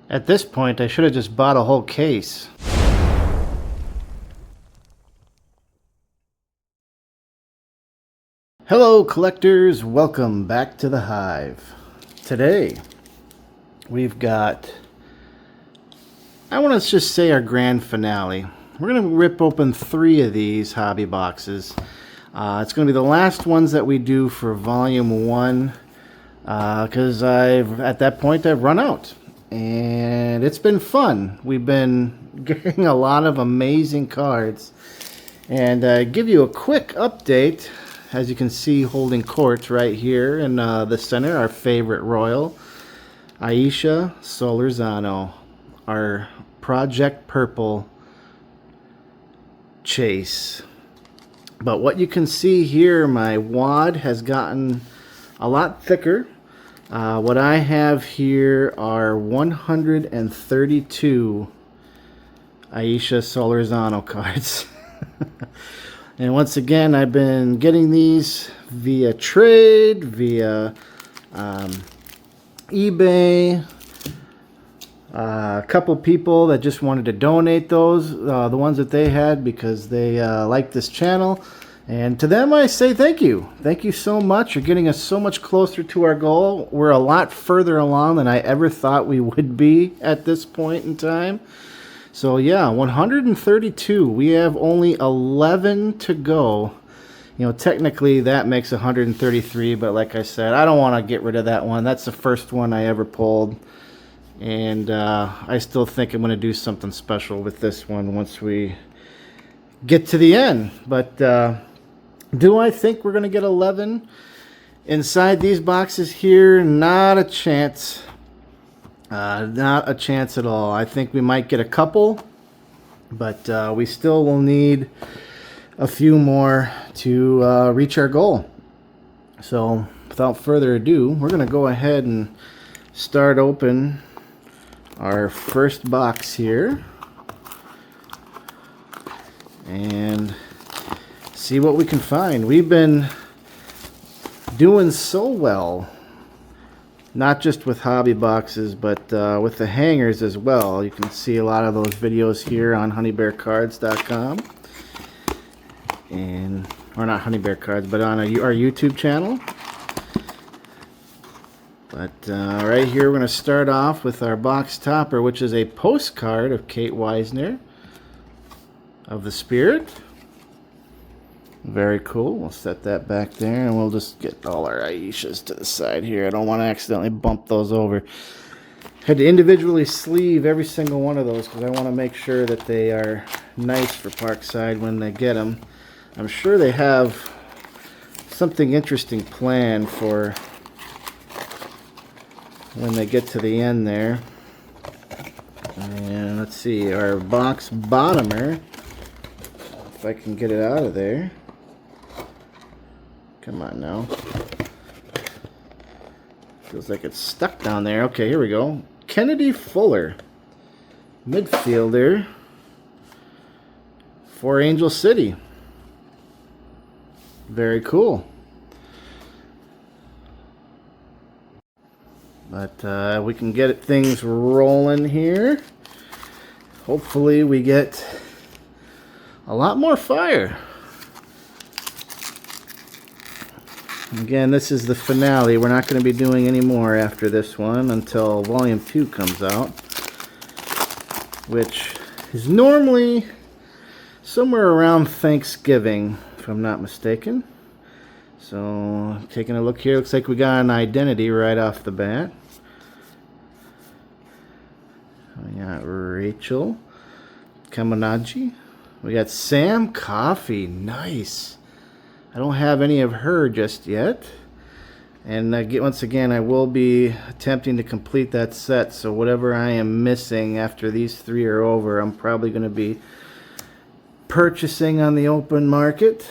At this point, I should have just bought a whole case. Hello collectors, welcome back to the Hive. Today, we've got, I want to just say our grand finale. We're going to rip open 3 of these hobby boxes. It's going to be the last ones that we do for volume 1, because at that point I've run out. And it's been fun. We've been getting a lot of amazing cards. And give you a quick update. As you can see, holding court right here in the center, our favorite Royal, Aisha Solorzano, our Project Purple Chase. But what you can see here, my wad has gotten a lot thicker. What I have here are 132 Aisha Solorzano cards. And once again, I've been getting these via trade, via eBay. A couple people that just wanted to donate those, the ones that they had, because they like this channel. And to them, I say thank you. Thank you so much. You're getting us so much closer to our goal. We're a lot further along than I ever thought we would be at this point in time. So yeah, 132. We have only 11 to go. You know, technically that makes 133, but like I said, I don't want to get rid of that one. That's the first one I ever pulled. And I still think I'm going to do something special with this one once we get to the end. But do I think we're going to get 11 inside these boxes here? Not a chance. Not a chance at all. I think we might get a couple, but we still will need a few more to reach our goal. So without further ado, we're going to go ahead and start open our first box here and see what we can find. We've been doing so well, not just with hobby boxes, but with the hangers as well. You can see a lot of those videos here on honeybearcards.com, and or not honeybear cards, but on our YouTube channel. But right here, we're going to start off with our box topper, which is a postcard of Kate Weisner of the Spirit. Very cool. We'll set that back there, and we'll just get all our Aishas to the side here. I don't want to accidentally bump those over. Had to individually sleeve every single one of those because I want to make sure that they are nice for Parkside when they get them. I'm sure they have something interesting planned for when they get to the end there. And let's see, our box bottomer, if I can get it out of there. Come on now. Feels like it's stuck down there. Okay, here we go. Kennedy Fuller, midfielder for Angel City. Very cool. But we can get things rolling here. Hopefully we get a lot more fire. Again, this is the finale. We're not going to be doing any more after this one until Volume 2 comes out, which is normally somewhere around Thanksgiving, if I'm not mistaken. So, taking a look here, looks like we got an identity right off the bat. We got Rachel Kaminaji. We got Sam Coffey. Nice. I don't have any of her just yet. And once again, I will be attempting to complete that set. So whatever I am missing after these 3 are over, I'm probably going to be purchasing on the open market.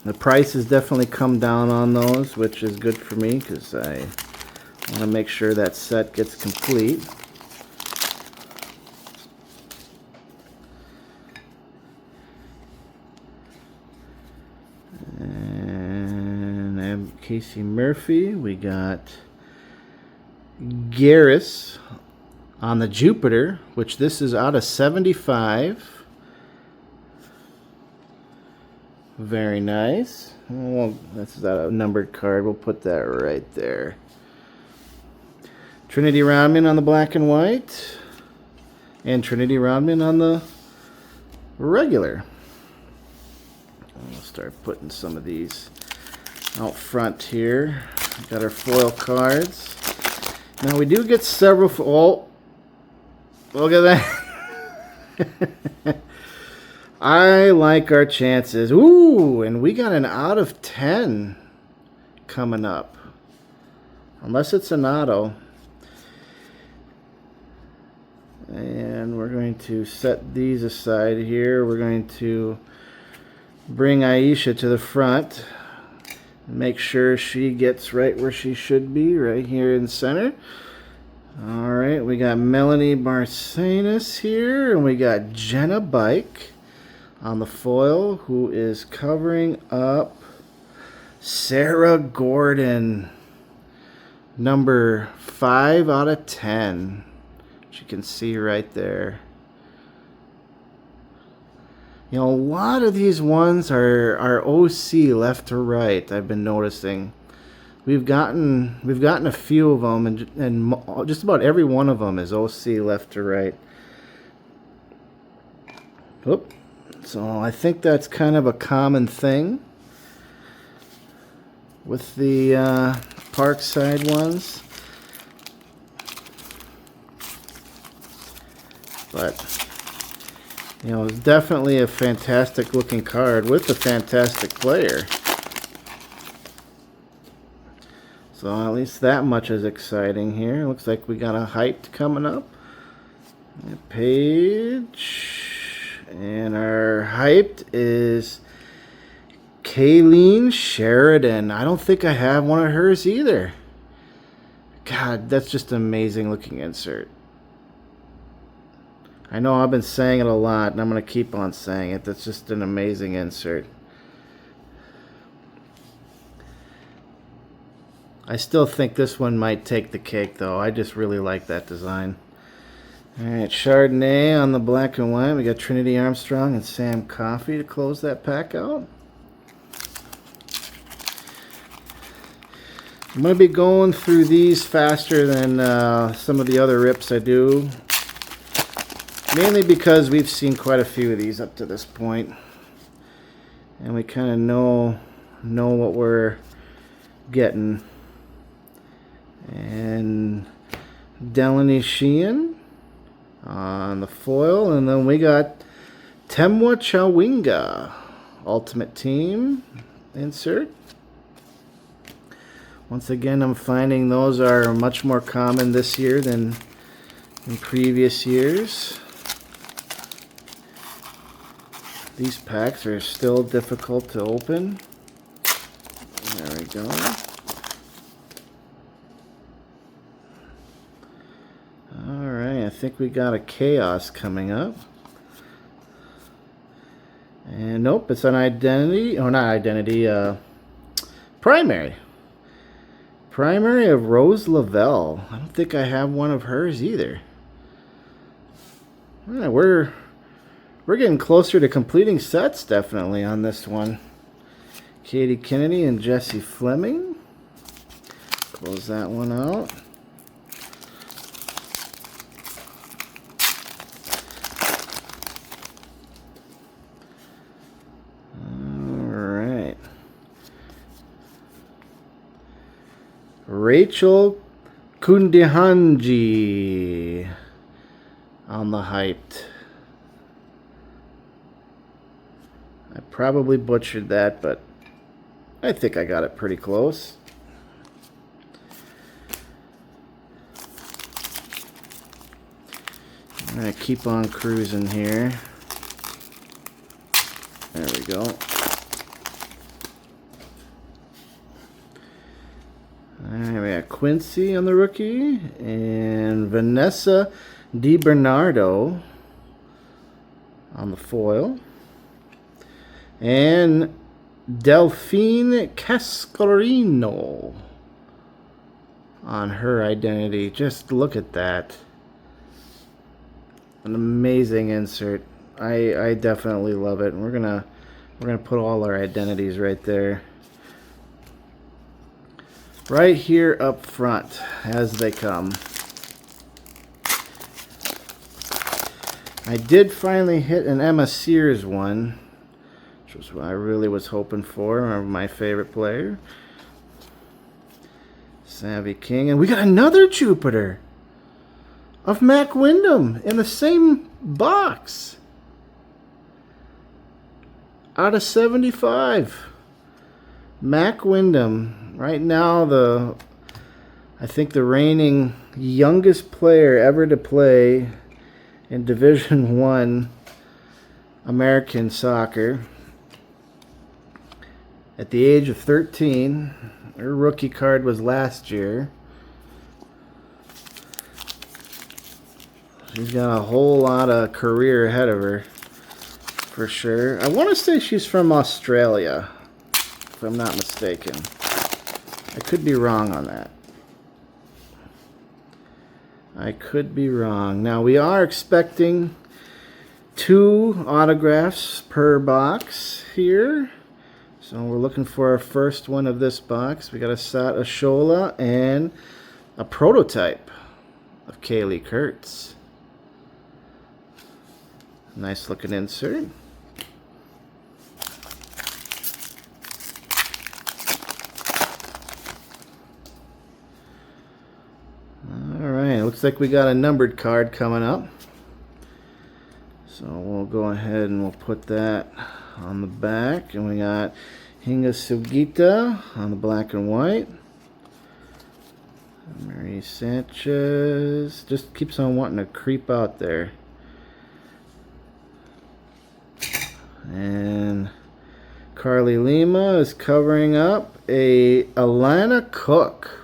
The price has definitely come down on those, which is good for me because I want to make sure that set gets complete. And Casey Murphy. We got Garris on the Jupiter, which this is out of 75. Very nice. Well, this is a numbered card. We'll put that right there. Trinity Rodman on the black and white. And Trinity Rodman on the regular. We'll start putting some of these out front here. Got our foil cards. Now we do get several. Oh, look at that. I like our chances. Ooh, and we got an out of 10 coming up. Unless it's an auto. And we're going to set these aside here. We're going to bring Aisha to the front. Make sure she gets right where she should be, right here in the center. Alright, we got Melanie Marcinus here, and we got Jenna Bike on the foil, who is covering up Sarah Gordon. Number 5 out of 10. Which you can see right there. You know, a lot of these ones are OC left to right. I've been noticing. We've gotten a few of them, and just about every one of them is OC left to right. Oop. So I think that's kind of a common thing with the Parkside ones. But, you know, it's definitely a fantastic looking card with a fantastic player. So at least that much is exciting here. Looks like we got a hyped coming up. A page. And our hyped is Kayleen Sheridan. I don't think I have one of hers either. God, that's just an amazing looking insert. I know I've been saying it a lot, and I'm going to keep on saying it. That's just an amazing insert. I still think this one might take the cake, though. I just really like that design. Alright, Chardonnay on the black and white. We got Trinity Armstrong and Sam Coffey to close that pack out. I'm going to be going through these faster than some of the other rips I do. Mainly because we've seen quite a few of these up to this point. And we kind of know what we're getting. And Delaney Sheehan on the foil, and then we got Temwa Chawinga Ultimate Team insert. Once again, I'm finding those are much more common this year than in previous years. These packs are still difficult to open. There we go. Alright, I think we got a Chaos coming up. And nope, it's an Identity. Oh, not Identity. Primary. Primary of Rose Lavelle. I don't think I have one of hers either. Alright, we're getting closer to completing sets, definitely, on this one. Katie Kennedy and Jesse Fleming. Close that one out. Alright. Rachel Kundihanji on the hyped. I probably butchered that, but I think I got it pretty close. I'm going to keep on cruising here. There we go. Alright, we got Quincy on the rookie, and Vanessa DiBernardo on the foil. And Delphine Cascarino on her identity. Just look at that. An amazing insert. I definitely love it. And we're gonna put all our identities right there. Right here up front as they come. I did finally hit an Emma Sears one, which was what I really was hoping for. My favorite player. Savvy King. And we got another Jupiter of Mac Wyndham in the same box. Out of 75. Mac Wyndham. Right now, I think the reigning youngest player ever to play in Division I American soccer. At the age of 13. Her rookie card was last year. She's got a whole lot of career ahead of her, for sure. I want to say she's from Australia, if I'm not mistaken. I could be wrong on that. I could be wrong. Now, we are expecting 2 autographs per box here. So we're looking for our first one of this box. We got a Sat Ashola and a prototype of Kaylee Kurtz. Nice looking insert. Alright, looks like we got a numbered card coming up. So we'll go ahead and we'll put that on the back. And we got Hinga Sugita on the black and white. Mary Sanchez just keeps on wanting to creep out there. And Carly Lima is covering up a Alana Cook.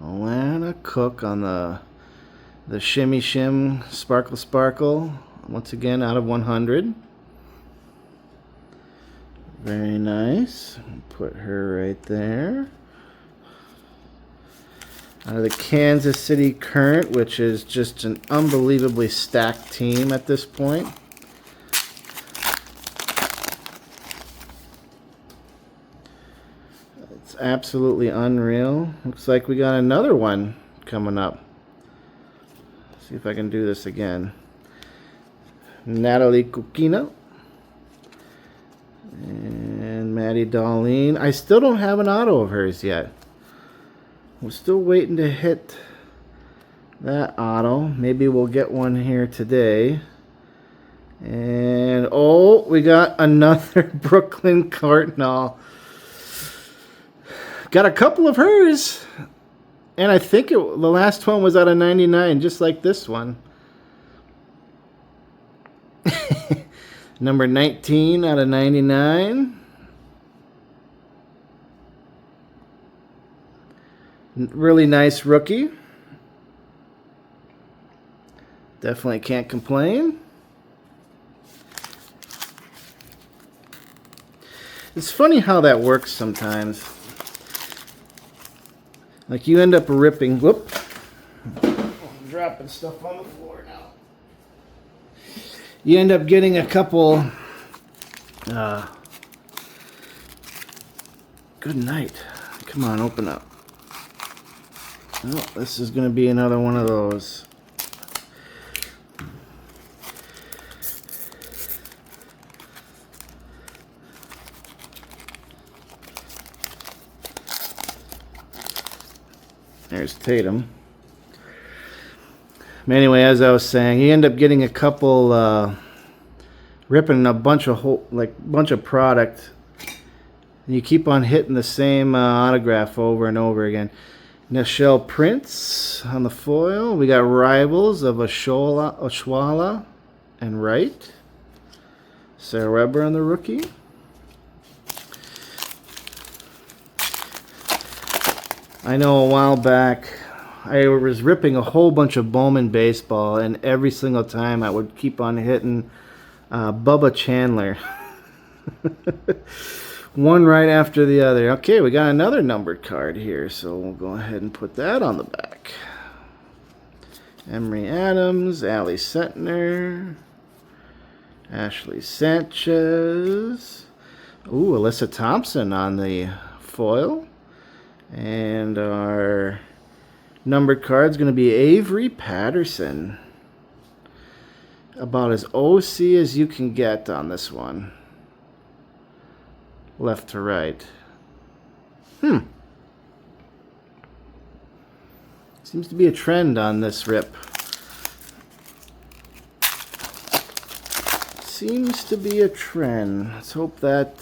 Alana Cook on the Shimmy Shim Sparkle Sparkle. Once again, out of 100. Very nice. Put her right there. Out of the Kansas City Current, which is just an unbelievably stacked team at this point. It's absolutely unreal. Looks like we got another one coming up. Let's see if I can do this again. Natalie Kukino. And Maddie Darlene. I still don't have an auto of hers yet. We're still waiting to hit that auto. Maybe we'll get one here today. And oh, we got another Brooklyn Cardinal. Got a couple of hers. And I think the last one was out of 99, just like this one. Number 19 out of 99. Really nice rookie. Definitely can't complain. It's funny how that works sometimes. Like you end up ripping. Whoop. I'm dropping stuff on the floor now. You end up getting a couple. Good night. Come on, open up. Oh, this is going to be another one of those. There's Tatum. Anyway, as I was saying, you end up getting a couple, ripping a bunch of product. And you keep on hitting the same autograph over and over again. Nichelle Prince on the foil. We got rivals of Oshwala and Wright. Sarah Weber on the rookie. I know a while back I was ripping a whole bunch of Bowman baseball, and every single time I would keep on hitting Bubba Chandler. One right after the other. Okay, we got another numbered card here, so we'll go ahead and put that on the back. Emery Adams, Ali Sentner, Ashley Sanchez. Ooh, Alyssa Thompson on the foil. And our numbered card is going to be Avery Patterson. About as OC as you can get on this one. Left to right. Seems to be a trend on this rip. Seems to be a trend. Let's hope that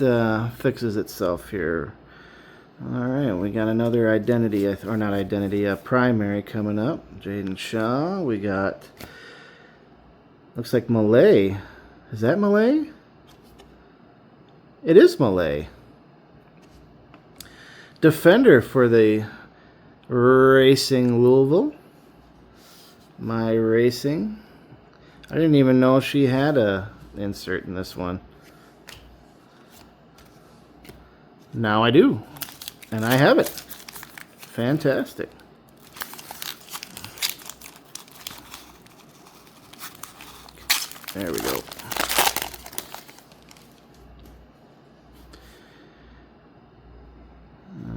fixes itself here. Alright, we got another identity, or not identity, a primary coming up. Jaden Shaw. We got, looks like Malay. Is that Malay? It is Malay. Defender for the Racing Louisville. My Racing. I didn't even know she had a insert in this one. Now I do. And I have it. Fantastic. There we go.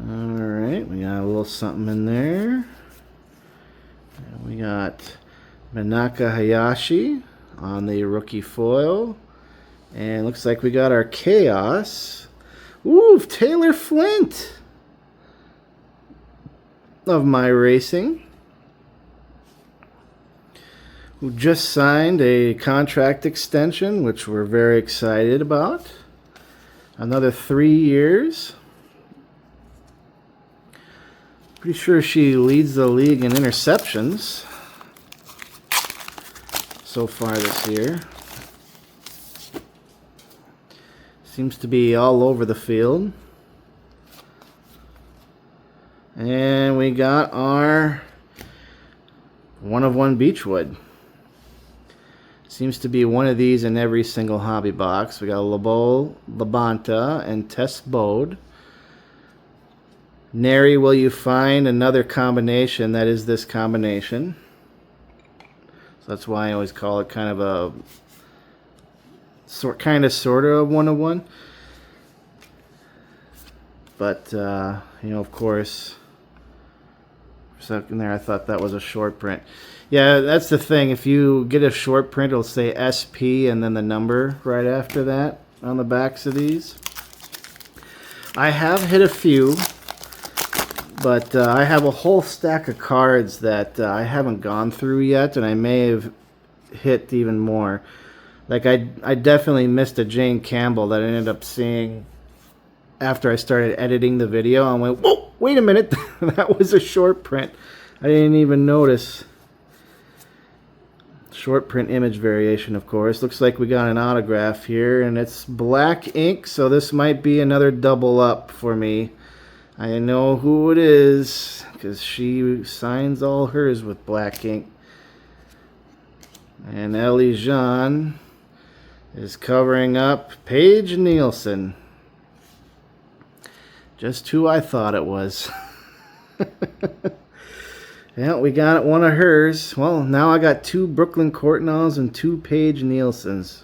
Alright, we got a little something in there. And we got Minaka Hayashi on the rookie foil. And looks like we got our Chaos. Ooh, Taylor Flint of My Racing, who just signed a contract extension, which we're very excited about. Another 3 years. Pretty sure she leads the league in interceptions so far this year. Seems to be all over the field. And we got our 1/1 Beechwood. Seems to be one of these in every single hobby box. We got Labo, Labonta, and Tess Bode. Nary will you find another combination that is this combination. So that's why I always call it kind of a sort of 1/1. But you know, of course, for a second there I thought that was a short print. Yeah, that's the thing. If you get a short print, it'll say SP and then the number right after that on the backs of these. I have hit a few, but I have a whole stack of cards that I haven't gone through yet, and I may have hit even more. Like I definitely missed a Jane Campbell that I ended up seeing after I started editing the video. I went, whoa, wait a minute, that was a short print. I didn't even notice. Short print image variation, of course. Looks like we got an autograph here, and it's black ink, so this might be another double up for me. I know who it is, because she signs all hers with black ink. And Ellie Jean is covering up Paige Nielsen. Just who I thought it was. Yeah, we got one of hers. Well, now I got 2 Brooklyn Courtnalls and 2 Paige Nielsens.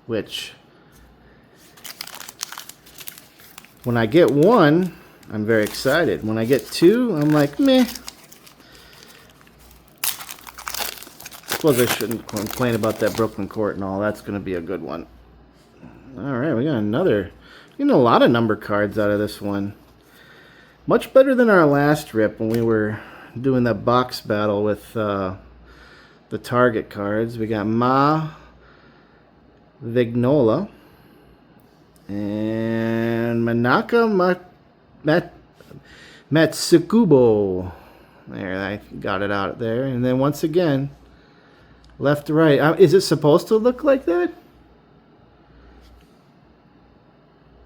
Which, when I get 1, I'm very excited. When I get 2, I'm like, meh. Suppose I shouldn't complain about that Brooklyn Courtnall. That's going to be a good one. Alright, we got another. Getting a lot of number cards out of this one. Much better than our last rip when we were doing that box battle with the target cards. We got Ma Vignola and Manaka Matsukubo. There, I got it out there. And then once again, left to right. Is it supposed to look like that?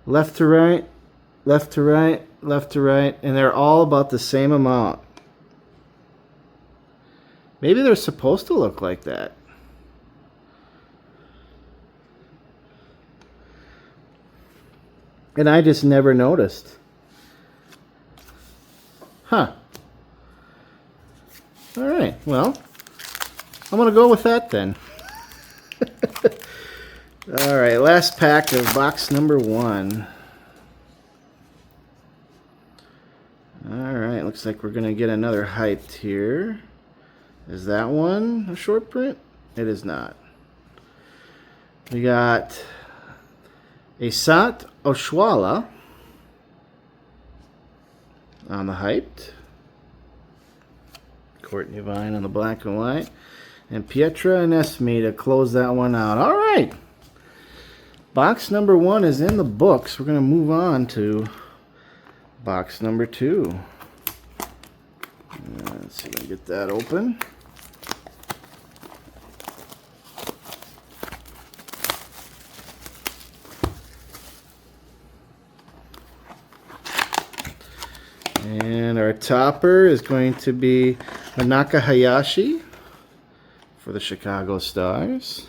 Left to right, left to right, left to right, and they're all about the same amount. Maybe they're supposed to look like that. And I just never noticed. Huh. Alright, well, I'm going to go with that then. Alright, last pack of box number 1. Alright, looks like we're going to get another hyped here. Is that one a short print? It is not. We got Asat Oshuala on the hyped. Courtney Vine on the black and white. And Pietra and Esme to close that one out. Alright. Box number 1 is in the books. We're going to move on to box number 2. Let's see if I can get that open. And our topper is going to be Manaka Hayashi for the Chicago Stars.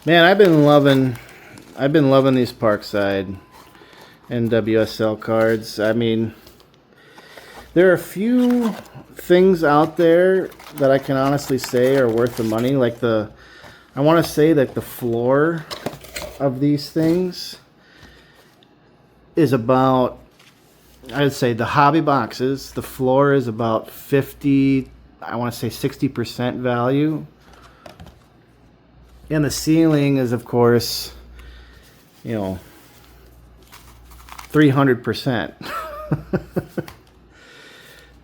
Man, I've been loving these Parkside NWSL cards. I mean, there are a few things out there that I can honestly say are worth the money. Like I want to say that the floor of these things is about, I'd say the hobby boxes, the floor is about 50, I want to say 60% value. And the ceiling is, of course, 300%.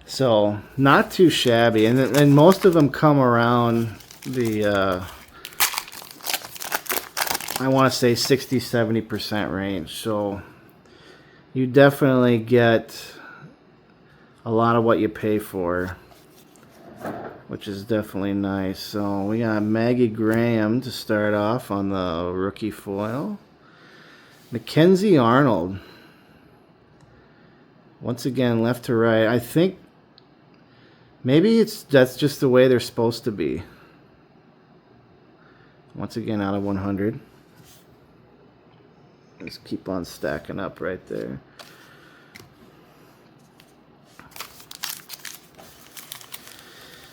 So, not too shabby. And most of them come around the, I want to say 60-70% range. So, you definitely get a lot of what you pay for, which is definitely nice. So we got Maggie Graham to start off on the rookie foil. Mackenzie Arnold. Once again, left to right. I think maybe that's just the way they're supposed to be. Once again, out of 100. Just keep on stacking up right there.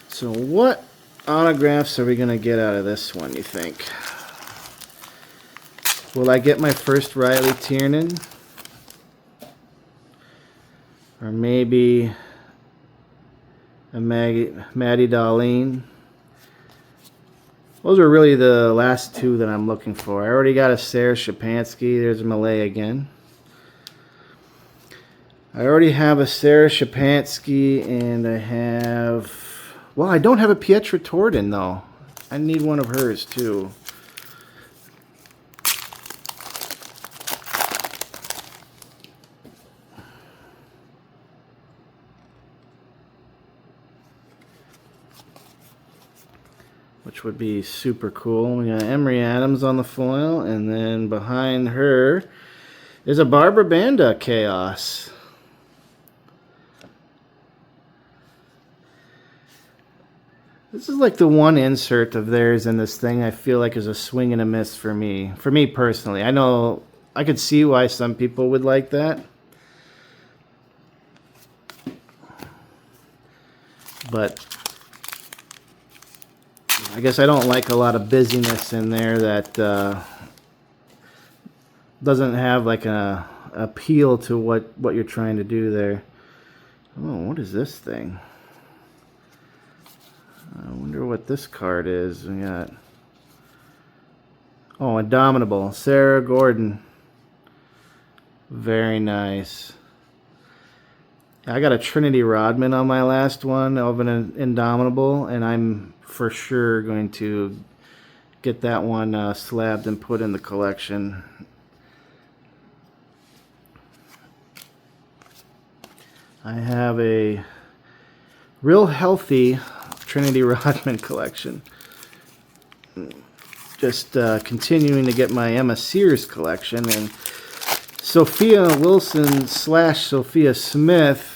So what autographs are we going to get out of this one, you think? Will I get my first Riley Tiernan? Or maybe a Maddie Darlene? Those are really the last two that I'm looking for. I already got a Sarah Shapansky. There's Malay again. I already have a Sarah Shapansky, and I have... Well, I don't have a Pietra Torden, though. I need one of hers, too. Which would be super cool. We got Emery Adams on the foil, and then behind her is a Barbara Banda Chaos. This is like the one insert of theirs in this thing I feel like is a swing and a miss for me. For me personally. I know I could see why some people would like that. But I guess I don't like a lot of busyness in there that doesn't have like a appeal to what you're trying to do there. Oh, what is this thing? I wonder what this card is. We got, oh, Indomitable, Sarah Gordon. Very nice. I got a Trinity Rodman on my last one of an Indomitable, and I'm for sure going to get that one slabbed and put in the collection. I have a real healthy Trinity Rodman collection. Just continuing to get my Emma Sears collection, and Sophia Wilson / Sophia Smith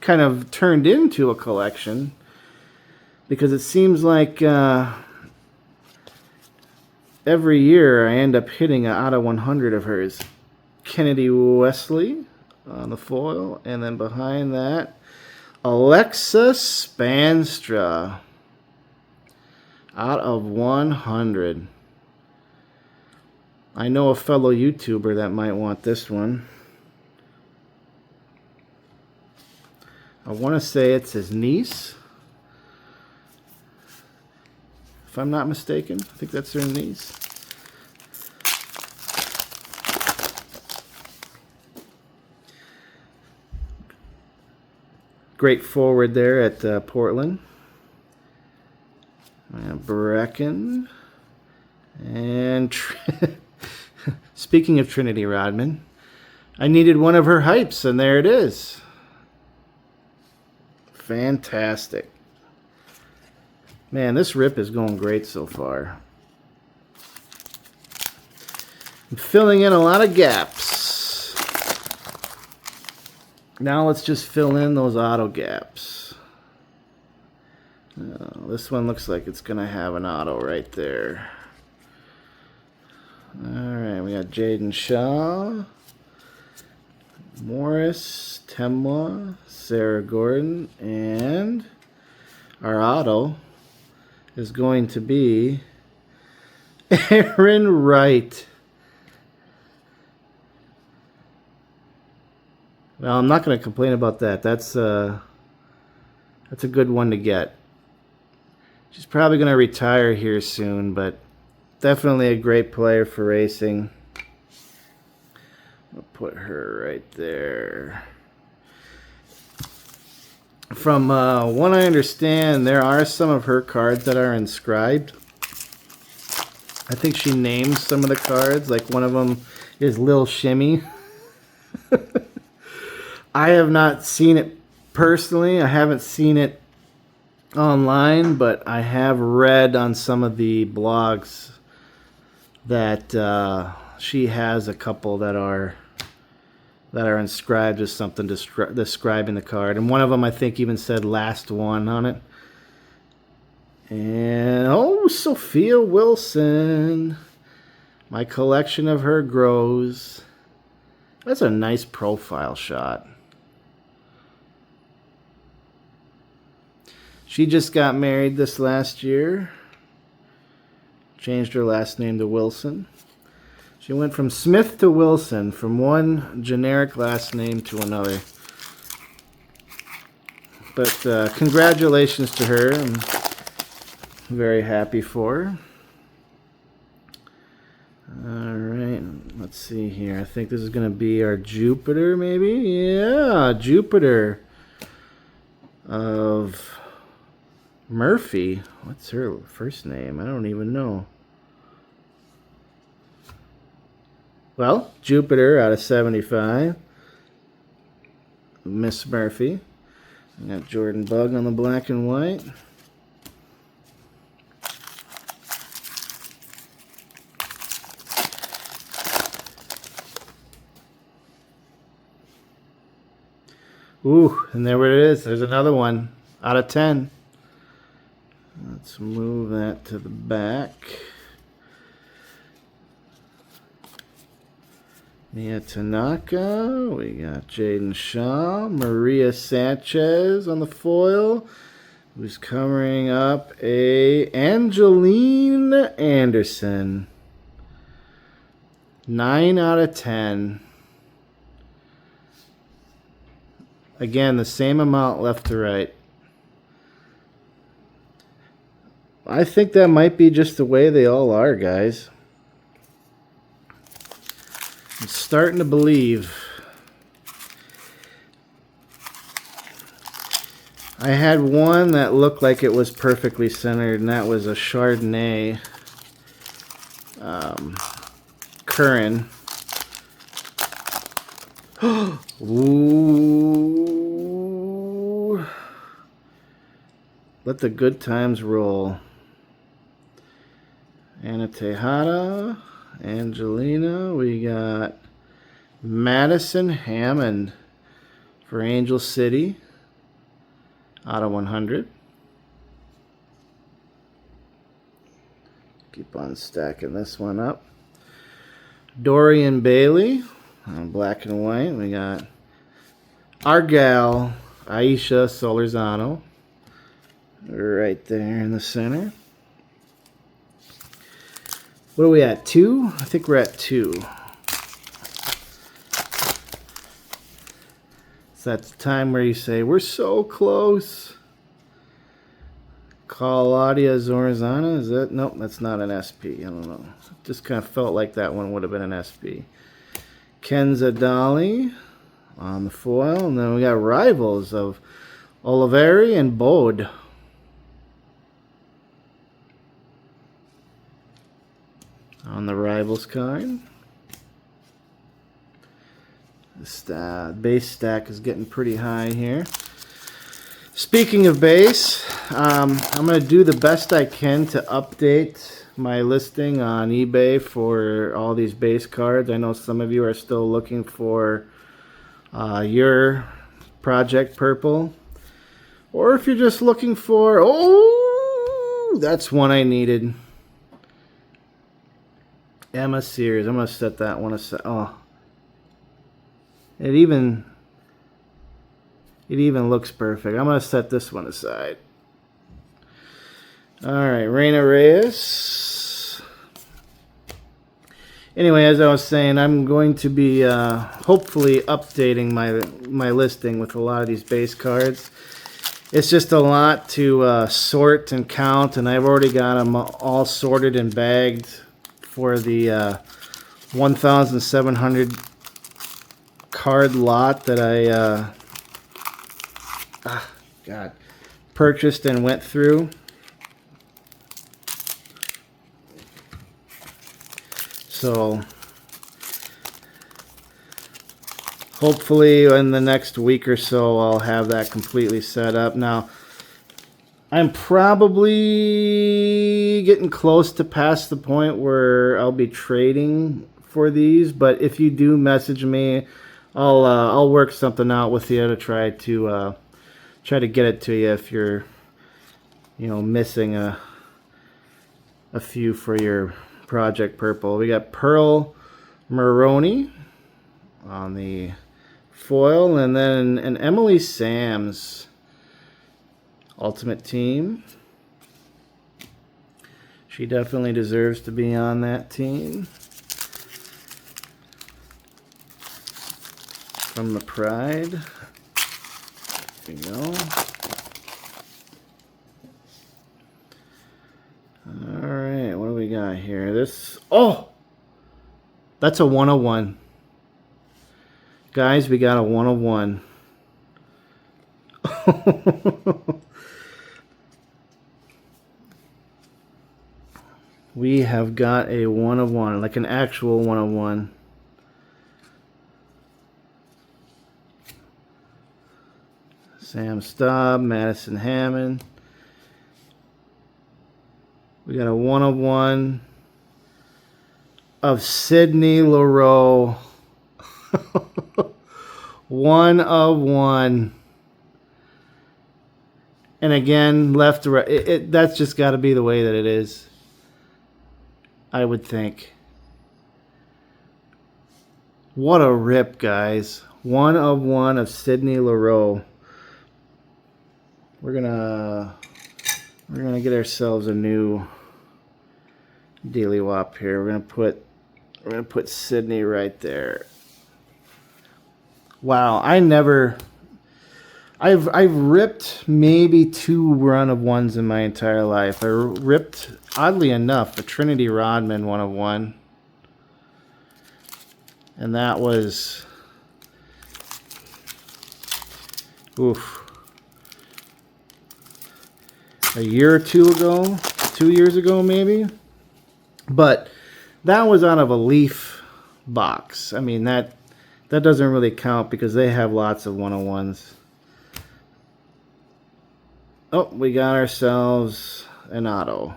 kind of turned into a collection, because it seems like every year I end up hitting an out of 100 of hers. Kennedy Wesley on the foil, and then behind that, Alexa Spanstra out of 100. I know a fellow YouTuber that might want this one. I want to say it's his niece, if I'm not mistaken. I think that's her niece. Great forward there at Portland. Brecken. And speaking of Trinity Rodman, I needed one of her hypes, and there it is. Fantastic. Man, this rip is going great so far. I'm filling in a lot of gaps. Now let's just fill in those auto gaps. This one looks like it's going to have an auto right there. Alright, we got Jaden Shaw, Morris, Temwa, Sarah Gordon, and our auto is going to be Aaron Wright. Well, I'm not going to complain about that. That's a good one to get. She's probably going to retire here soon, but definitely a great player for racing. I'll put her right there. From what I understand, there are some of her cards that are inscribed. I think she names some of the cards. Like one of them is Lil Shimmy. I have not seen it personally. I haven't seen it online, but I have read on some of the blogs that she has a couple that are inscribed as something describing the card, and one of them I think even said "last one" on it. And oh, Sophia Wilson, my collection of her grows. That's a nice profile shot. She just got married this last year. Changed her last name to Wilson. She went from Smith to Wilson, from one generic last name to another. But congratulations to her. I'm very happy for her. Alright, let's see here. I think this is going to be our Jupiter, maybe? Yeah, Jupiter of Murphy. What's her first name? I don't even know. Well, Jupiter out of 75. Miss Murphy. We got Jordan Bug on the black and white. Ooh, and there it is. There's another one out of 10. Let's move that to the back. Mia Tanaka, we got Jaden Shaw, Maria Sanchez on the foil, who's covering up a Angeline Anderson. 9 out of 10. Again, the same amount left to right. I think that might be just the way they all are, guys. I'm starting to believe. I had one that looked like it was perfectly centered, and that was a Chardonnay Curran. Ooh. Let the good times roll. Anna Tejada, Angelina, we got Madison Hammond for Angel City. Out of 100. Keep on stacking this one up. Dorian Bailey, black and white. We got our gal, Aisha Solorzano, right there in the center. What are we at, 2? I think we're at 2. So that's the time where you say, we're so close. Claudia Zorzana, is that? Nope, that's not an SP. I don't know. Just kind of felt like that one would have been an SP. Kenza Dali on the foil. And then we got rivals of Oliveri and Bode. On the rivals card. This base stack is getting pretty high here. Speaking of base, I'm going to do the best I can to update my listing on eBay for all these base cards. I know some of you are still looking for your Project Purple. Or if you're just looking for, oh, that's one I needed. Emma Sears. I'm going to set that one aside. Oh, it even looks perfect. I'm going to set this one aside. All right, Reina Reyes. Anyway, as I was saying, I'm going to be hopefully updating my listing with a lot of these base cards. It's just a lot to sort and count, and I've already got them all sorted and bagged for the 1,700 card lot that I purchased and went through. So hopefully in the next week or so I'll have that completely set up. Now I'm probably getting close to past the point where I'll be trading for these, but if you do message me, I'll work something out with you to try to get it to you if you're missing a few for your Project Purple. We got Pearl Maroney on the foil, and then an Emily Sams Ultimate Team. She definitely deserves to be on that team. From the Pride. There we go. Alright, what do we got here? That's a 101. Guys, we got a 101. We have got a 101, like an actual 101. Sam Staub, Madison Hammond. We got a 101 of Sydney Leroux. 1 of 1. And again, left to right. That's just got to be the way that it is, I would think. What a rip, guys. 1 of 1 of Sydney Leroux. We're gonna get ourselves a new Daily Wop here. We're gonna put Sydney right there. Wow, I've ripped maybe 2 run of 1s in my entire life. I ripped, oddly enough, a Trinity Rodman 1 of 1. And that was, oof, a year or 2 ago, 2 years ago maybe. But that was out of a Leaf box. I mean, that doesn't really count because they have lots of 101s. Oh, we got ourselves an auto.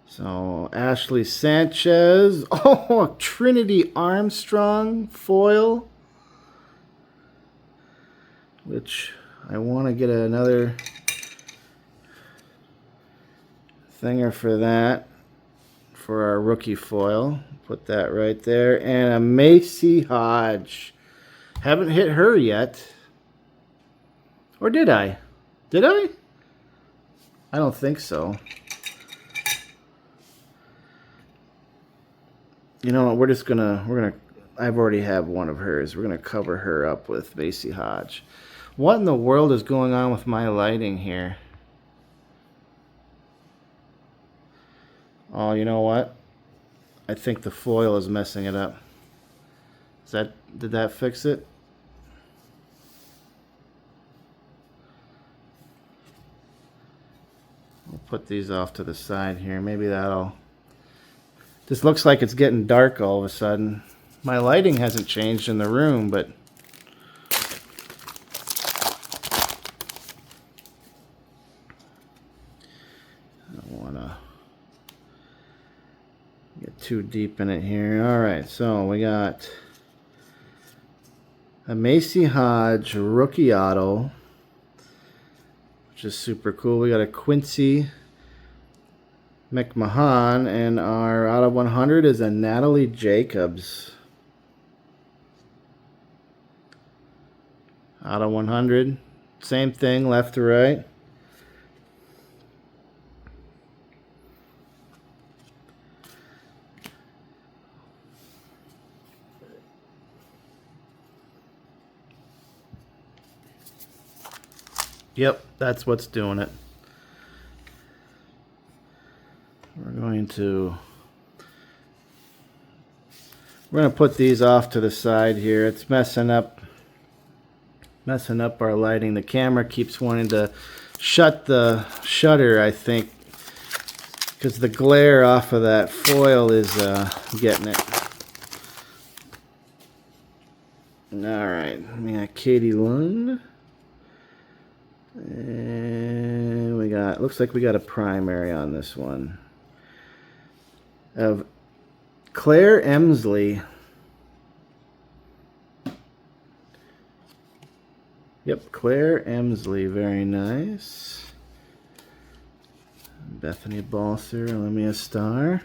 So, Ashley Sanchez. Oh, Trinity Armstrong foil. which I want to get another thinger for that, for our rookie foil. Put that right there. And a Macy Hodge. Haven't hit her yet. Or did I? Did I? I don't think so. You know what, we're gonna I've already have one of hers. We're gonna cover her up with Macy Hodge. What in the world is going on with my lighting here? Oh, you know what? I think the foil is messing it up. Did that fix it? We'll put these off to the side here. Maybe that'll... This looks like it's getting dark all of a sudden. My lighting hasn't changed in the room, but... I don't want to get too deep in it here. Alright, so we got a Macy Hodge rookie auto, which is super cool. We got a Quincy McMahon, and our out of 100 is a Natalie Jacobs. Out of 100, same thing, left to right. Yep, that's what's doing it. We're going to put these off to the side here. It's messing up our lighting. The camera keeps wanting to shut the shutter, I think, because the glare off of that foil is getting it. All right, we got Katie Lund. And we got, looks like we got a primary on this one of Claire Emsley. Yep, Claire Emsley, very nice. Bethany Balser, Olympia Star.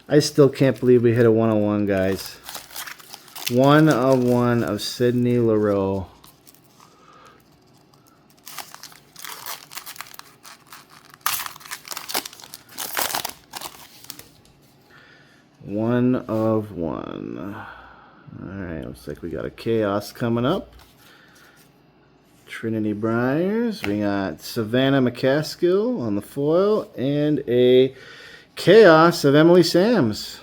I still can't believe we hit a 101, guys. 1 of 1 of Sydney Leroux. One of 1. Alright, looks like we got a Chaos coming up. Trinity Briers. We got Savannah McCaskill on the foil. And a Chaos of Emily Sams.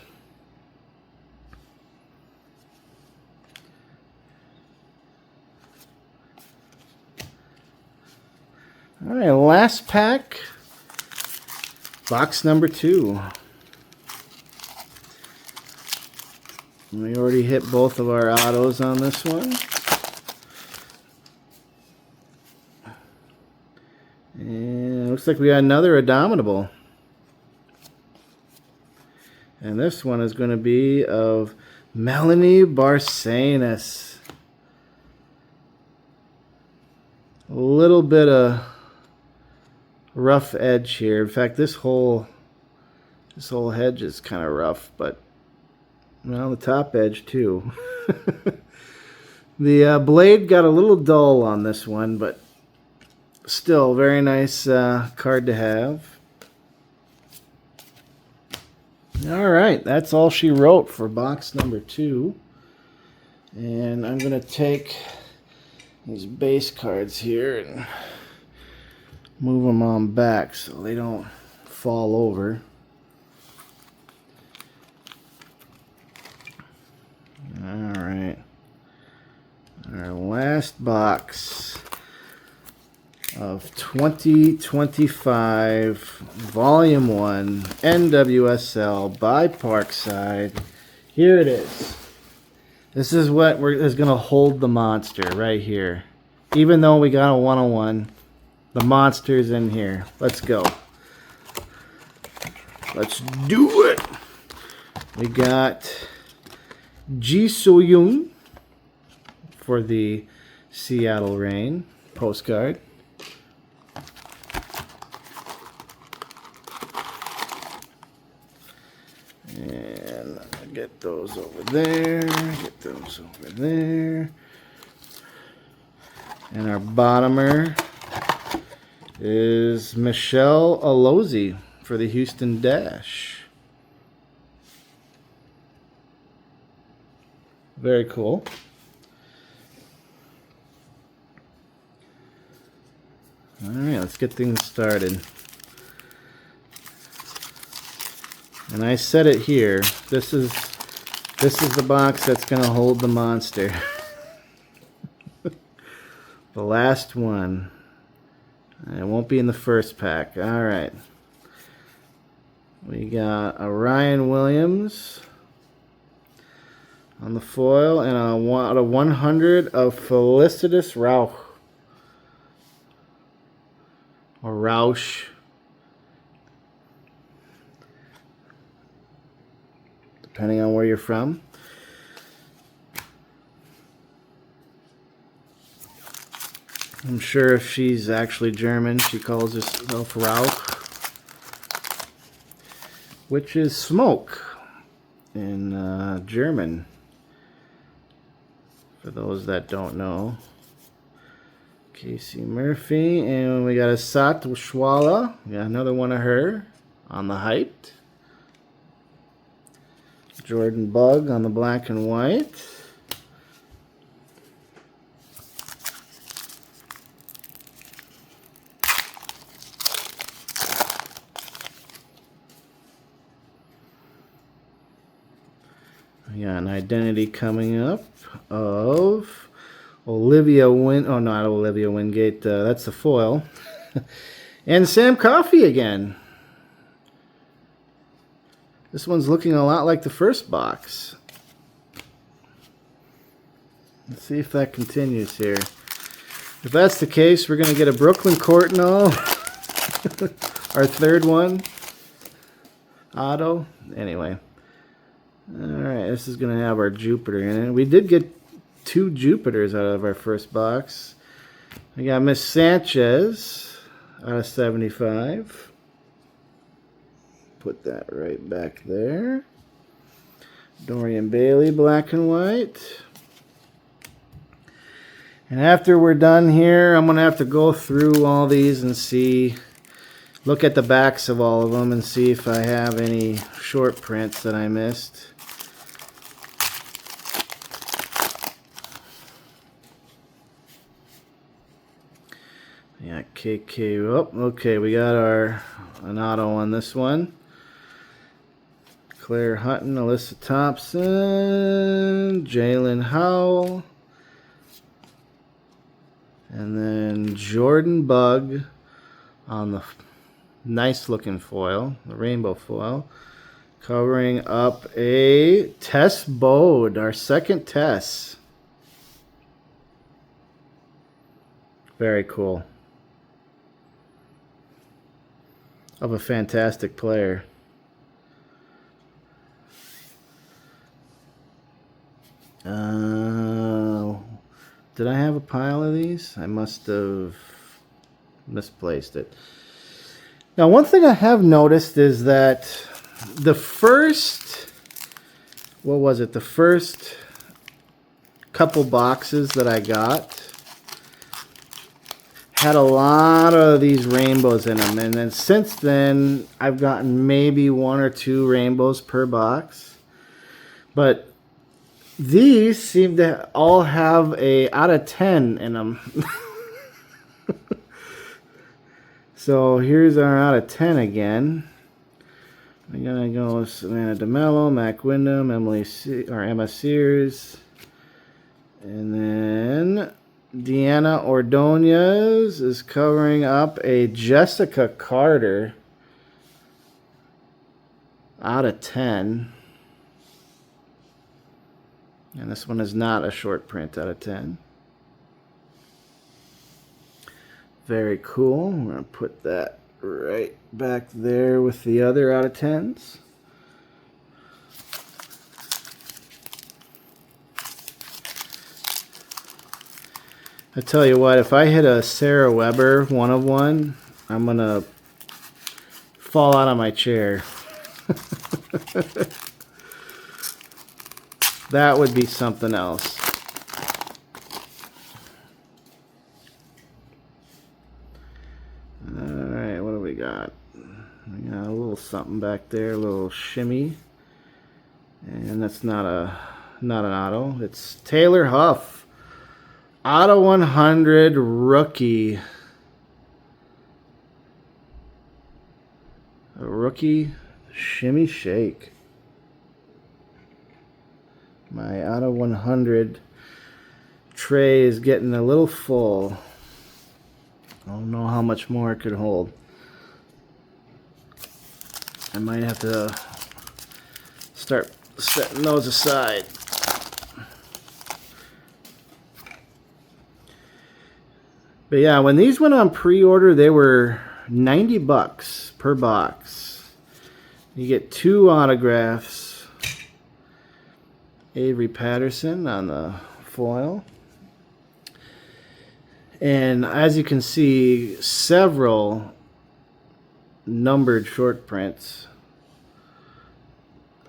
Alright, last pack. Box number 2. We already hit both of our autos on this one. And it looks like we got another Indomitable. And this one is going to be of Melanie Barcenas. A little bit of rough edge here. In fact, this whole hedge is kind of rough, but well, the top edge too. The blade got a little dull on this one, but still very nice card to have. All right, that's all she wrote for box number 2. And I'm going to take these base cards here and move them on back so they don't fall over. Alright. Our last box of 2025 Volume 1 NWSL by Parkside. Here it is. This is what is going to hold the monster right here. Even though we got a 101, the monster's in here. Let's go. Let's do it. We got Ji Soo-young for the Seattle Reign postcard. And get those over there, get those over there. And our bottomer is Michelle Alozzi for the Houston Dash. Very cool. All right, let's get things started. And I said it here. This is the box that's going to hold the monster. The last one. It won't be in the first pack. All right. We got a Ryan Williams on the foil and a 100 of Felicitas Rauch. Or Rausch. Depending on where you're from. I'm sure if she's actually German, she calls herself Rauch, which is smoke in German, for those that don't know. Casey Murphy, and we got a Sat Schwala. We got another one of her on the hyped. Jordan Bug on the black and white. We got an identity coming up of Olivia not Olivia Wingate. That's the foil. And Sam Coffey again. This one's looking a lot like the first box. Let's see if that continues here. If that's the case, we're going to get a Brooklyn Courtnall. Our third one. Otto. Anyway. Alright, this is going to have our Jupiter in it. We did get 2 Jupiters out of our first box. We got Miss Sanchez out of 75. Put that right back there. Dorian Bailey, black and white. And after we're done here, I'm going to have to go through all these and see, look at the backs of all of them and see if I have any short prints that I missed. Yeah, KK. Oh, okay, we got an auto on this one. Claire Hutton, Alyssa Thompson, Jalen Howell, and then Jordan Bug on the nice looking foil, the rainbow foil, covering up a Tess Bode, our second Tess. Very cool. Of a fantastic player. Did I have a pile of these? I must have misplaced it. Now, one thing I have noticed is that the first, what was it? The first couple boxes that I got had a lot of these rainbows in them, and then since then I've gotten maybe 1 or 2 rainbows per box, but these seem to all have a out of 10 in them. So here's our out of 10 again. We're gonna go with Savannah DeMello, Mac Wyndham, Emma Sears, and then Deanna Ordonez is covering up a Jessica Carter out of 10. And this one is not a short print out of 10. Very cool. I'm going to put that right back there with the other out of 10s. I tell you what, if I hit a Sarah Weber 1 of 1, I'm going to fall out of my chair. That would be something else. Alright, what do we got? We got a little something back there, a little shimmy. And that's not an auto. It's Taylor Huff. Auto 100 rookie. A rookie shimmy shake. My auto 100 tray is getting a little full. I don't know how much more it could hold. I might have to start setting those aside. But yeah, when these went on pre-order, they were 90 bucks per box. You get 2 autographs. Avery Patterson on the foil. And as you can see, several numbered short prints.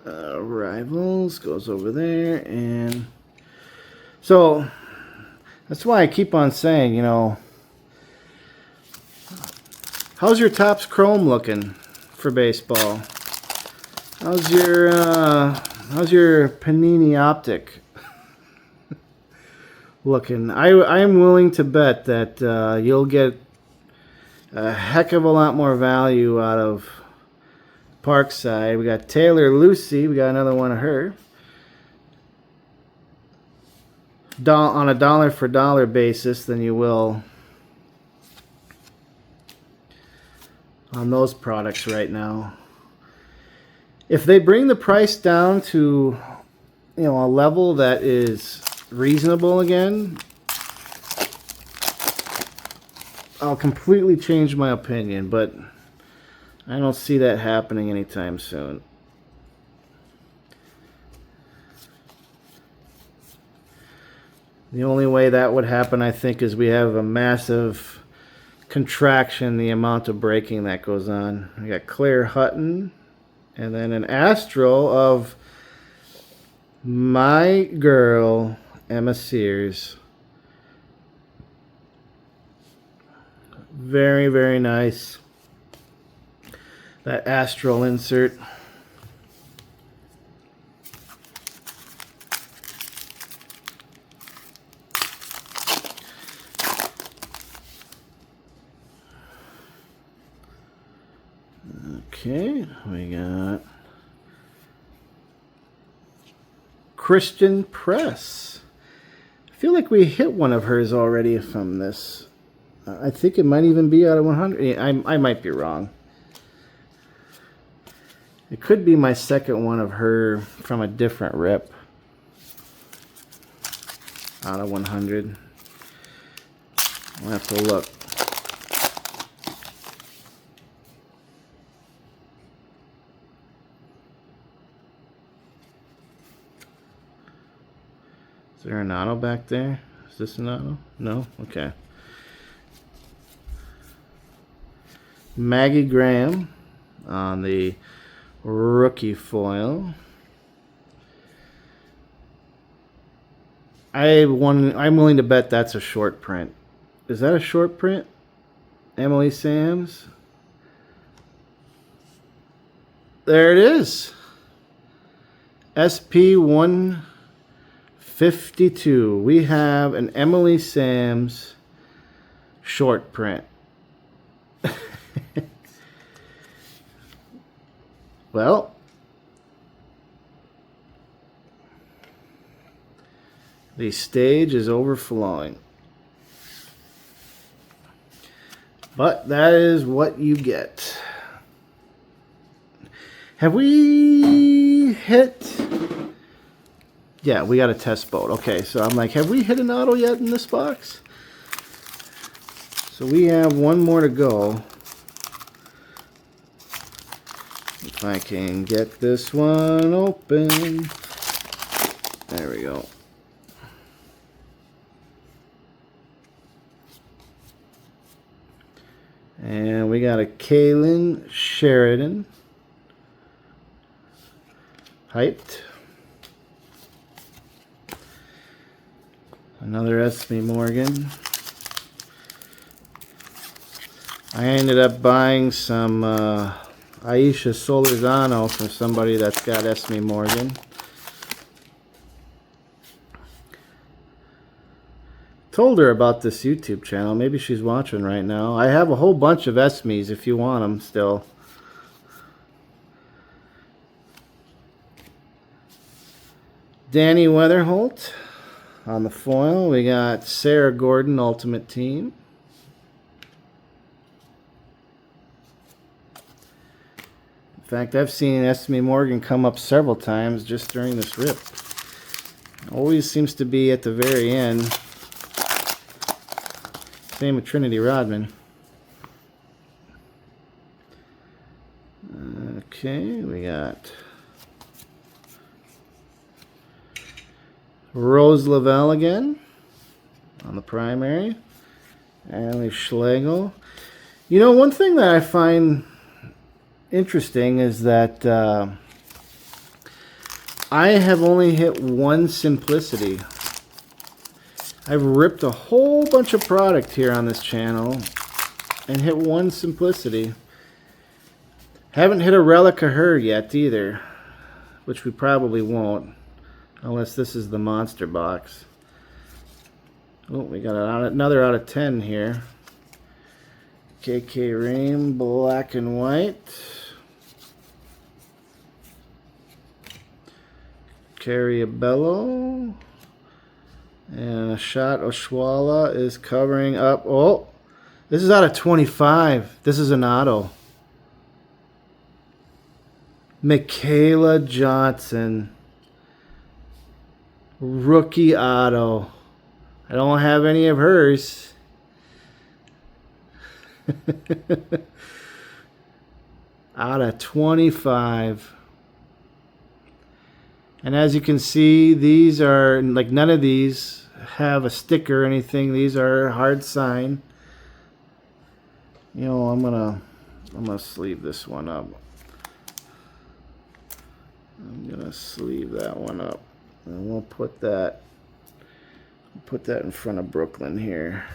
Rivals goes over there, and so that's why I keep on saying, you know, how's your Topps Chrome looking for baseball? How's your Panini Optic looking? I am willing to bet that you'll get a heck of a lot more value out of Parkside. We got Taylor Lucy. We got another one of her. On a dollar for dollar basis than you will on those products right now. If they bring the price down to, you know, a level that is reasonable again, I'll completely change my opinion, but I don't see that happening anytime soon. The only way that would happen, I think, is we have a massive contraction in the amount of breaking that goes on. We got Claire Hutton, and then an Astro of my girl, Emma Sears. Very, very nice. That Astral insert. Okay, we got Christian Press. I feel like we hit one of hers already from this. I think it might even be out of 100. I might be wrong. It could be my second one of her from a different rip. Out of 100. I'll have to look. Is there an auto back there? Is this an auto? No? Okay. Maggie Graham on the rookie foil. I'm willing to bet that's a short print. Is that a short print? Emily Sams. There it is. SP 152. We have an Emily Sams short print. Well, the stage is overflowing. But that is what you get. Have we hit... Yeah, we got a test boat. Okay, so I'm like, have we hit an auto yet in this box? So we have one more to go. If I can get this one open. There we go. And we got a Kaylin Sheridan. Hyped. Another Esme Morgan. I ended up buying some Aisha Solorzano from somebody that's got Esme Morgan. Told her about this YouTube channel. Maybe she's watching right now. I have a whole bunch of Esmes if you want them still. Danny Weatherholt on the foil. We got Sarah Gordon Ultimate Team. In fact, I've seen Esme Morgan come up several times just during this rip. Always seems to be at the very end. Same with Trinity Rodman. Okay, we got Rose Lavelle again on the primary. Allie Schlegel. You know, one thing that I find interesting is that I have only hit one Simplicity. I've ripped a whole bunch of product here on this channel and hit one Simplicity. Haven't hit a relic of her yet either, which we probably won't unless this is the monster box. Oh, we got another out of 10 here. KK Ream, black and white. Carrie Abello. And a shot Oshwala is covering up. Oh, this is out of 25. This is an auto. Michaela Johnson. Rookie auto. I don't have any of hers. Out of 25. And as you can see, these are like none of these have a sticker or anything. These are hard sign. You know, I'm gonna sleeve this one up. I'm gonna sleeve that one up, and we'll put that in front of Brooklyn here.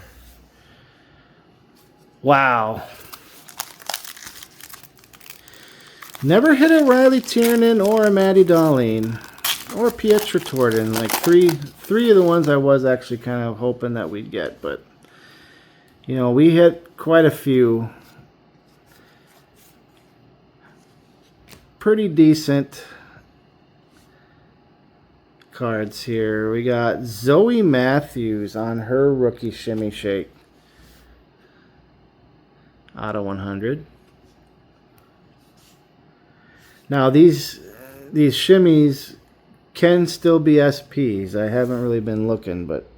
Wow. Never hit a Riley Tiernan or a Maddie Darlene or Pietra Torden. Like three of the ones I was actually kind of hoping that we'd get, but you know, we hit quite a few pretty decent cards here. We got Zoe Matthews on her rookie shimmy shake. Auto 100. Now these shimmies can still be SPs. I haven't really been looking, but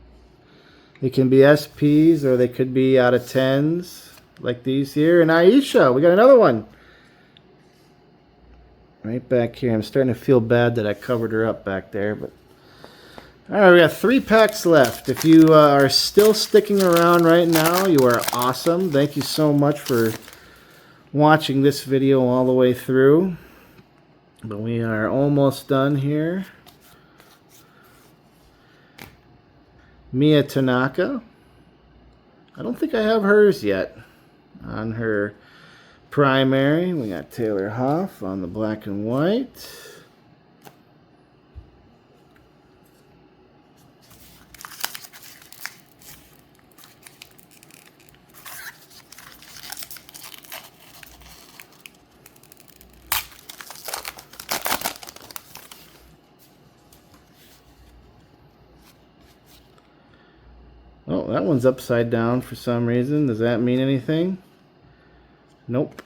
they can be SPs or they could be out of 10s like these here. And Aisha, we got another one. Right back here. I'm starting to feel bad that I covered her up back there, but all right, we got 3 packs left. If you are still sticking around right now, you are awesome. Thank you so much for watching this video all the way through. But we are almost done here. Mia Tanaka. I don't think I have hers yet. On her primary, we got Taylor Hoff on the black and white. Oh, that one's upside down for some reason. Does that mean anything? Nope.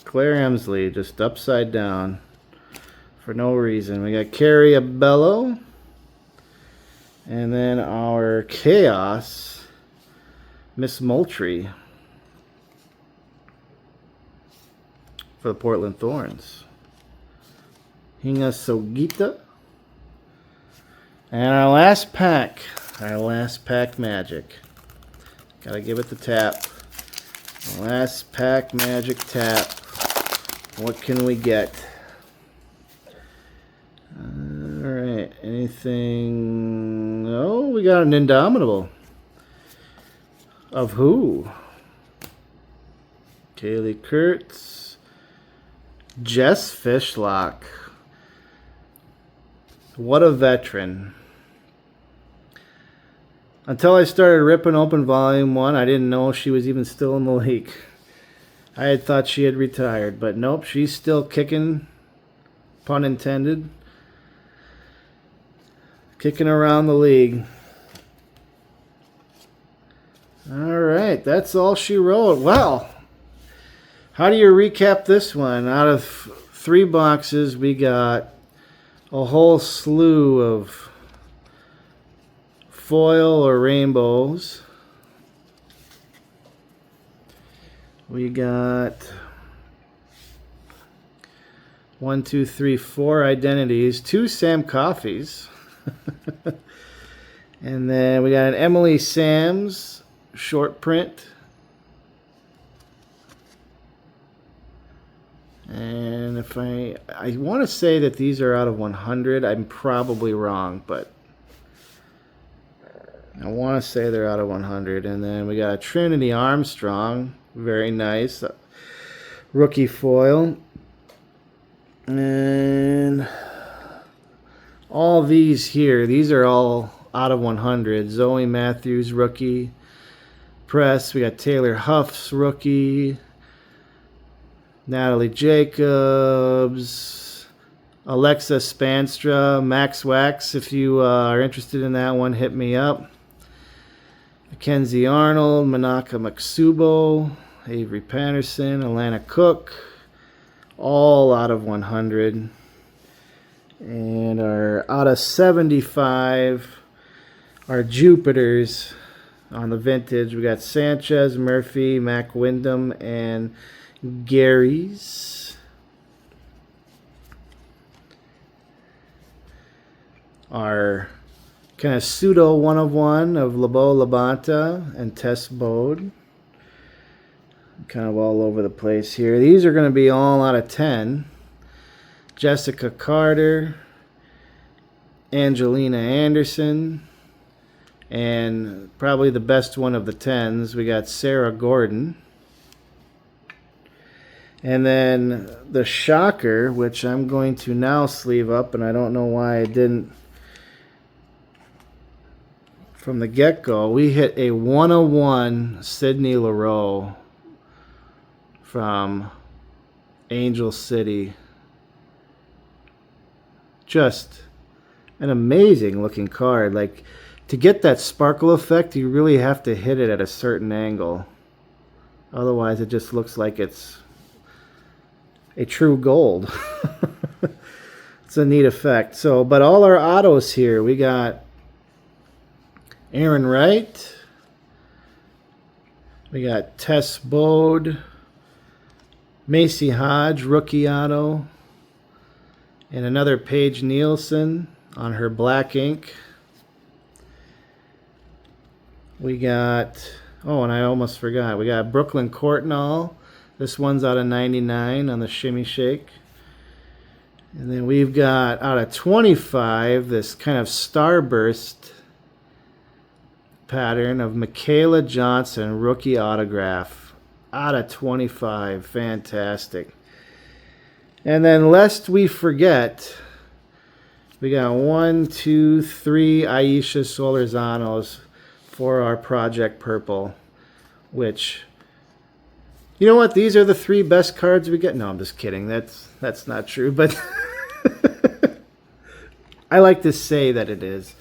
Claire Emsley, just upside down for no reason. We got Carrie Abello. And then our Chaos, Miss Moultrie for the Portland Thorns. Hinga Sogita. And our last pack magic. Gotta give it the tap. Last pack magic tap. What can we get? Alright, anything? Oh, we got an Indomitable. Of who? Kaylee Kurtz. Jess Fishlock. What a veteran. Until I started ripping open Volume 1, I didn't know she was even still in the league. I had thought she had retired, but nope, she's still kicking, pun intended, kicking around the league. Alright, that's all she wrote. Well, how do you recap this one? Out of 3 boxes, we got a whole slew of foil or rainbows. We got 1, 2, 3, 4 identities, 2 Sam Coffees. And then we got an Emily Sams short print. And if I want to say that these are out of 100, I'm probably wrong, but I want to say they're out of 100. And then we got a Trinity Armstrong, very nice, rookie foil. And all these here, these are all out of 100. Zoe Matthews, rookie. Press, we got Taylor Huff's rookie. Natalie Jacobs. Alexa Spanstra, Max Wax. If you are interested in that one, hit me up. Mackenzie Arnold, Manaka Maksubo, Avery Patterson, Alana Cook. All out of 100. And our out of 75 are Jupiters on the vintage. We got Sanchez, Murphy, Mac Wyndham, and Gary's. Our kind of pseudo 1 of Lebo Labonta and Tess Bode. Kind of all over the place here. These are going to be all out of 10. Jessica Carter, Angelina Anderson, and probably the best one of the 10s, we got Sarah Gordon. And then the shocker, which I'm going to now sleeve up, and I don't know why I didn't from the get-go, we hit a 101 Sydney Leroux from Angel City. Just an amazing looking card. Like, to get that sparkle effect, you really have to hit it at a certain angle. Otherwise, it just looks like it's a true gold. It's a neat effect. So, but all our autos here, we got Aaron Wright. We got Tess Bode. Macy Hodge, rookie auto. And another Paige Nielsen on her black ink. We got, oh, and I almost forgot, we got Brooklyn Courtnall. This one's out of 99 on the Shimmy Shake. And then we've got out of 25 this kind of starburst pattern of Michaela Johnson, rookie autograph. Out of 25. Fantastic. And then lest we forget, we got 1, 2, 3 Aisha Solorzanos for our Project Purple, which, you know what? These are the 3 best cards we get. No, I'm just kidding. That's not true, but I like to say that it is.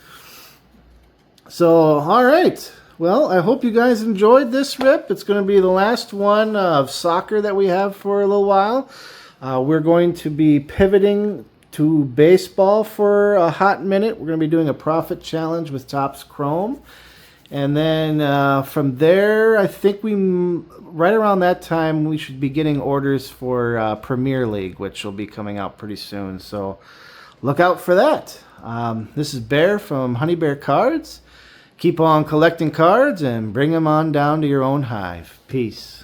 So, all right. Well, I hope you guys enjoyed this rip. It's going to be the last one of soccer that we have for a little while. We're going to be pivoting to baseball for a hot minute. We're going to be doing a profit challenge with Topps Chrome. And then from there, I think right around that time, we should be getting orders for Premier League, which will be coming out pretty soon. So look out for that. This is Bear from Honey Bear Cards. Keep on collecting cards and bring them on down to your own hive. Peace.